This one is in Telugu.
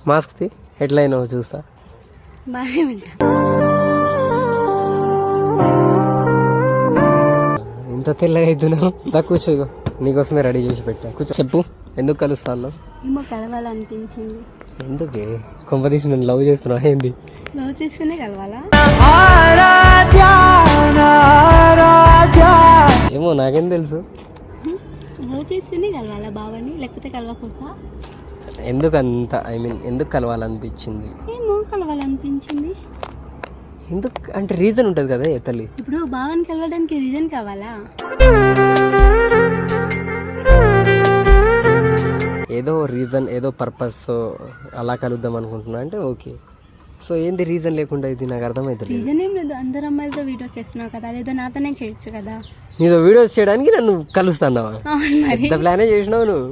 మాస్క్ తీ, ఎట్లయినా చూస్తా. బాగానే ఉంటా. ఇంత తెల్లగా అవుతున్నావు. దా కూర్చో, ఇగో నీకోసమే రెడీ చేసి పెట్టా. కూర్చో. చెప్పు, ఎందుకు కలుస్తాను? ఏమో కలవాలనిపించింది. ఎందుకే కొంపదీసి నన్ను లవ్ చేస్తున్నావు ఏంది? లవ్ చేస్తేనే కలవాలా? ఏమో నాకేం తెలుసు. లవ్ చేస్తేనే కలవాలా బావని, లేకపోతే కలవకుండా? ఎందుకు అంత ఎందుకు కలవాలనిపించింది? ఏమో కలవాలనిపించింది. ఎందుకు అంటే రీజన్ ఉంటుంది కదా తల్లి. ఇప్పుడు బావని కలవడానికి రీజన్ కావాలా? ఏదో రీజన్, ఏదో పర్పస్ అలా కలుద్దాం అనుకుంటున్నా అంటే ఓకే. సో ఏంది రీజన్ లేకుండా ఇది నాకు అర్థమవుతుంది. రీజన్ ఏం లేదు, అందరు అమ్మాయిలతో వీడియో చేస్తున్నావు కదా, అదేదో నాతోనే చేయొచ్చు కదా. నీతో వీడియోస్ చేయడానికి నన్ను కలుస్తున్నావా? అవును మరి. పెద్ద ప్లానే చేసినావు నువ్వు.